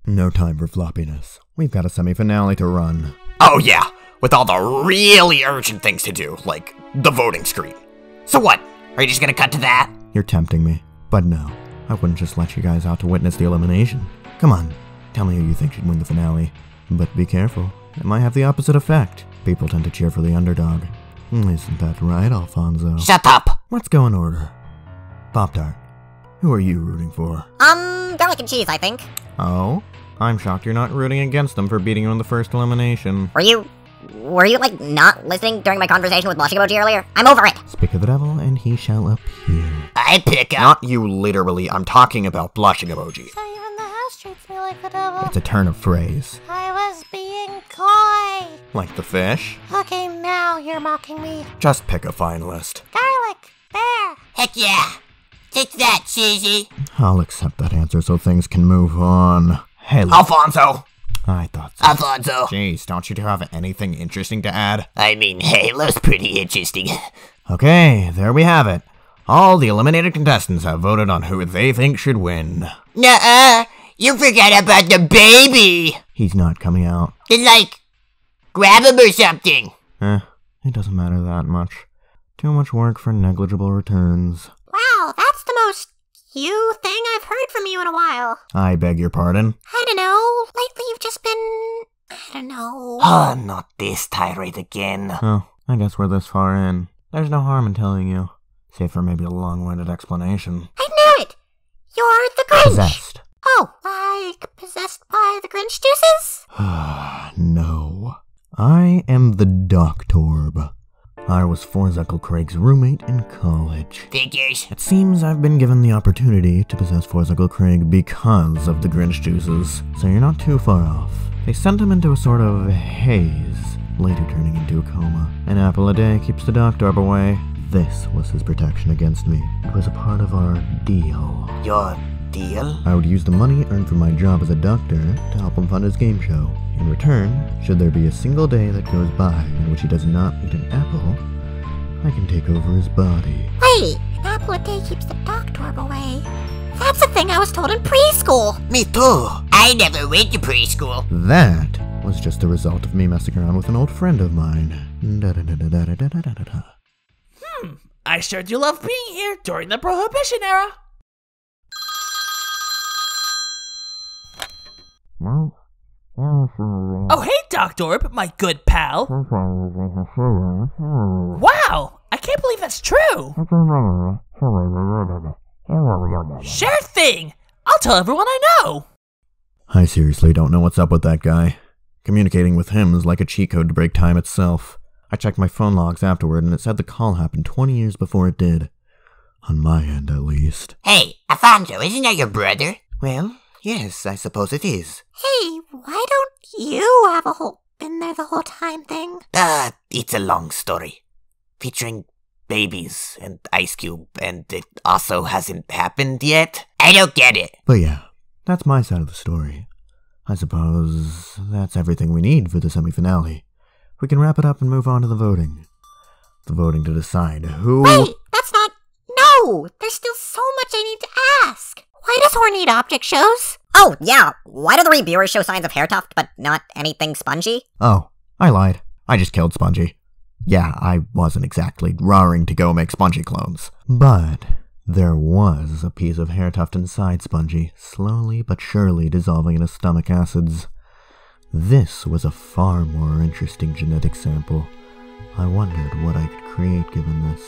No time for floppiness. We've got a semi-finale to run. Oh yeah, with all the really urgent things to do, like the voting screen. So what? Are you just gonna cut to that? You're tempting me, but no. I wouldn't just let you guys out to witness the elimination. Come on, tell me who you think should win the finale. But be careful, it might have the opposite effect. People tend to cheer for the underdog. Isn't that right, Alfonso? Shut up! Let's go in order. Pop-Tart, who are you rooting for? Garlic and cheese, I think. Oh? I'm shocked you're not rooting against them for beating you in the first elimination. Were you, like, not listening during my conversation with Blushing Emoji earlier? I'm over it! Speak of the devil, and he shall appear. I pick up. Not you, literally. I'm talking about Blushing Emoji. So even the house treats me like the devil. It's a turn of phrase. I was being coy. Like the fish? Okay, now you're mocking me. Just pick a finalist. Garlic, there. Heck yeah! Take that, cheesy! I'll accept that answer so things can move on. Halo. Alfonso! I thought so. Alfonso! Jeez, don't you two have anything interesting to add? I mean, Halo's pretty interesting. Okay, there we have it. All the eliminated contestants have voted on who they think should win. Nuh-uh! You forgot about the baby! He's not coming out. Then, like, grab him or something! It doesn't matter that much. Too much work for negligible returns. Wow, that's the most you thing I've heard from you in a while. I beg your pardon? I don't know. Lately you've just been... I don't know. Oh, not this tirade again. Oh, I guess we're this far in. There's no harm in telling you. Save for maybe a long-winded explanation. I knew it! You're the Grinch! Possessed. Oh, like possessed by the Grinch juices? No. I am the Doctorb. I was Forzuckle Craig's roommate in college. Figures. It seems I've been given the opportunity to possess Forzuckle Craig because of the Grinch juices, so you're not too far off. They sent him into a sort of haze, later turning into a coma. An apple a day keeps the Doctorb away. This was his protection against me. It was a part of our deal. Your deal? I would use the money earned from my job as a doctor to help him fund his game show. In return, should there be a single day that goes by in which he does not eat an apple, I can take over his body. Wait, an apple a day keeps the Doctorb away. That's a thing I was told in preschool. Me too. I never went to preschool. That was just the result of me messing around with an old friend of mine. I sure do love being here during the Prohibition era. Oh, hey, Doctorb, my good pal. Wow, I can't believe that's true. Sure thing. I'll tell everyone I know. I seriously don't know what's up with that guy. Communicating with him is like a cheat code to break time itself. I checked my phone logs afterward and it said the call happened 20 years before it did. On my end, at least. Hey, Alfonso, isn't that your brother? Well, yes, I suppose it is. Hey, why don't you have a whole been there the whole time thing? It's a long story. Featuring babies and Ice Cube, and it also hasn't happened yet. I don't get it. But yeah, that's my side of the story. I suppose that's everything we need for the semi-finale. We can wrap it up and move on to the voting. The voting to decide who... Wait, that's not... No! There's still so much I need to ask. Why does Horn need object shows? Oh, yeah, why do the reviewers show signs of hair tuft, but not anything spongy? Oh, I lied. I just killed Spongy. Yeah, I wasn't exactly raring to go make Spongy clones. But there was a piece of hair tuft inside Spongy, slowly but surely dissolving in his stomach acids. This was a far more interesting genetic sample. I wondered what I could create given this.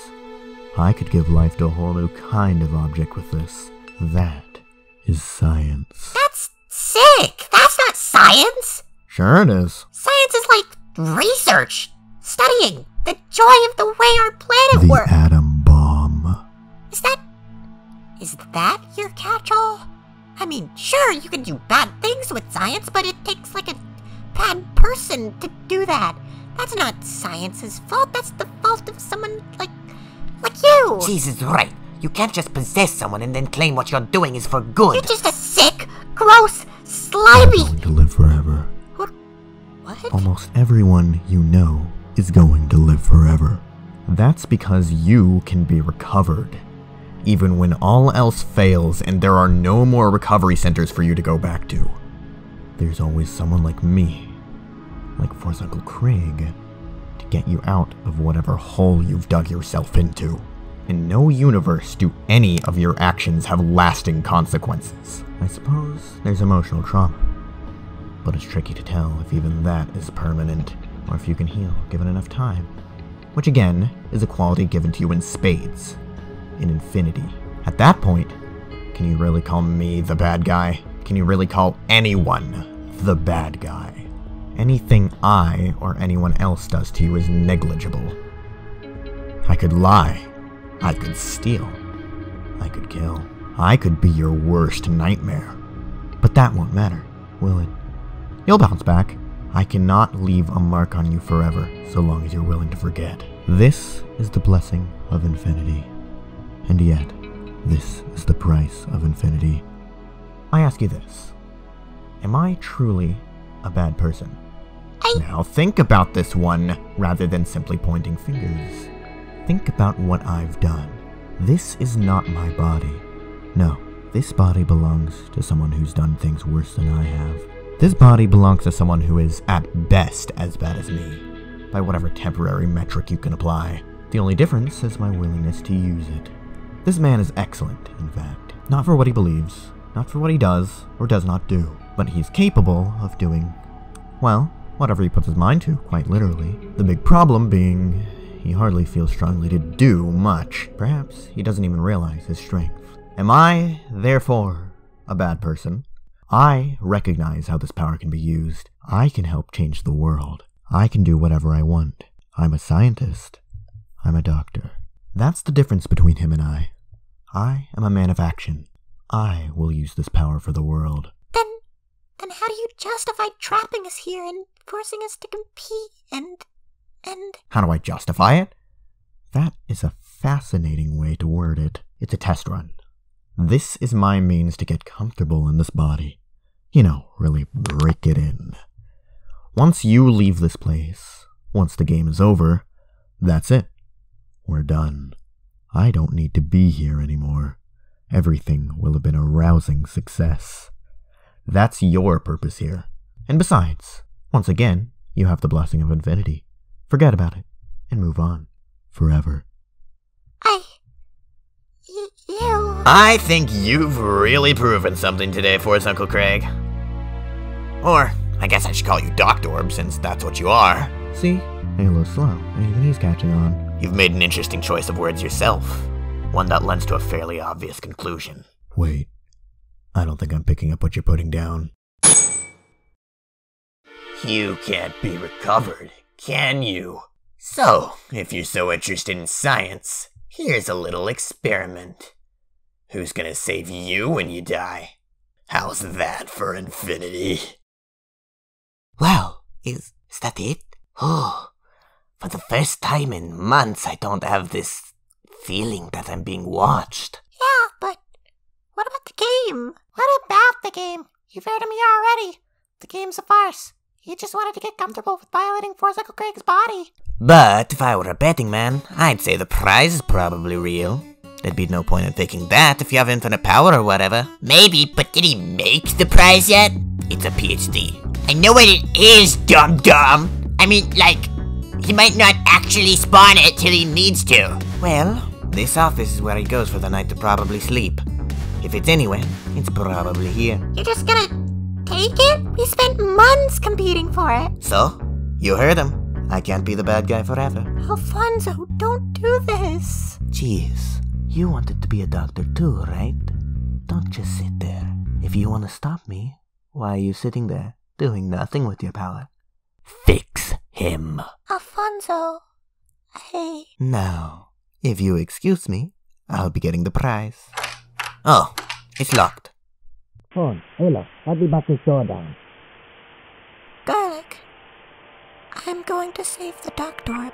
I could give life to a whole new kind of object with this. That is science. That's sick! That's not science! Sure it is. Science is like research, studying, the joy of the way our planet The works. atom bomb. Is that your catch-all? I mean, sure, you can do bad things with science, but it takes like a bad person to do that. That's not science's fault, that's the fault of someone like you. Jesus, right. You can't just possess someone and then claim what you're doing is for good. You're just a sick, gross, I'm slimy... going to live forever. What? Almost everyone you know is going to live forever. That's because you can be recovered. Even when all else fails and there are no more recovery centers for you to go back to. there's always someone like me, like Force Uncle Craig, to get you out of whatever hole you've dug yourself into. In no universe do any of your actions have lasting consequences. I suppose there's emotional trauma, but it's tricky to tell if even that is permanent, or if you can heal given enough time. Which again, is a quality given to you in spades, in infinity. At that point, can you really call me the bad guy? Can you really call anyone the bad guy? Anything I or anyone else does to you is negligible. I could lie. I could steal. I could kill. I could be your worst nightmare. But that won't matter, will it? You'll bounce back. I cannot leave a mark on you forever, so long as you're willing to forget. This is the blessing of infinity. And yet, this is the price of infinity. I ask you this. Am I truly a bad person? Now think about this one, rather than simply pointing fingers. Think about what I've done. This is not my body. No, this body belongs to someone who's done things worse than I have. This body belongs to someone who is, at best, as bad as me, by whatever temporary metric you can apply. The only difference is my willingness to use it. This man is excellent, in fact. Not for what he believes, not for what he does or does not do, but he's capable of doing, well, whatever he puts his mind to, quite literally. The big problem being, he hardly feels strongly to do much. Perhaps he doesn't even realize his strength. Am I, therefore, a bad person? I recognize how this power can be used. I can help change the world. I can do whatever I want. I'm a scientist. I'm a doctor. That's the difference between him and I. I am a man of action. I will use this power for the world. Then how do you justify trapping us here and forcing us to compete and... How do I justify it? That is a fascinating way to word it. It's a test run. This is my means to get comfortable in this body. You know, really break it in. Once you leave this place, once the game is over, that's it. We're done. I don't need to be here anymore. Everything will have been a rousing success. That's your purpose here. And besides, once again, you have the blessing of infinity. Forget about it, and move on. Forever. You... I think you've really proven something today, Force Uncle Craig. Or, I guess I should call you Doctorb, since that's what you are. See? Halo's slow, and even he's catching on. You've made an interesting choice of words yourself. One that lends to a fairly obvious conclusion. Wait. I don't think I'm picking up what you're putting down. You can't be recovered, can you? So, if you're so interested in science, here's a little experiment. Who's gonna save you when you die? How's that for infinity? Wow, is that it? Oh, for the first time in months I don't have this feeling that I'm being watched. Yeah, but what about the game? What about the game? You've heard of me already. The game's a farce. You just wanted to get comfortable with violating Force Uncle Craig's body. But if I were a betting man, I'd say the prize is probably real. There'd be no point in taking that if you have infinite power or whatever. Maybe, but did he make the prize yet? It's a PhD. I know what it is, dum-dum. I mean, like, he might not actually spawn it till he needs to. Well, this office is where he goes for the night to probably sleep. If it's anywhere, it's probably here. You're just gonna take it? We spent months competing for it. So, you heard him. I can't be the bad guy forever. Alfonso, don't do this. Jeez, you wanted to be a doctor too, right? Don't just sit there. If you want to stop me, why are you sitting there, doing nothing with your power? Fix him. Alfonso, Now, if you excuse me, I'll be getting the prize. Oh, it's locked. Phone, Halo, help me back this door down. Garlic, I'm going to save the Doctorb.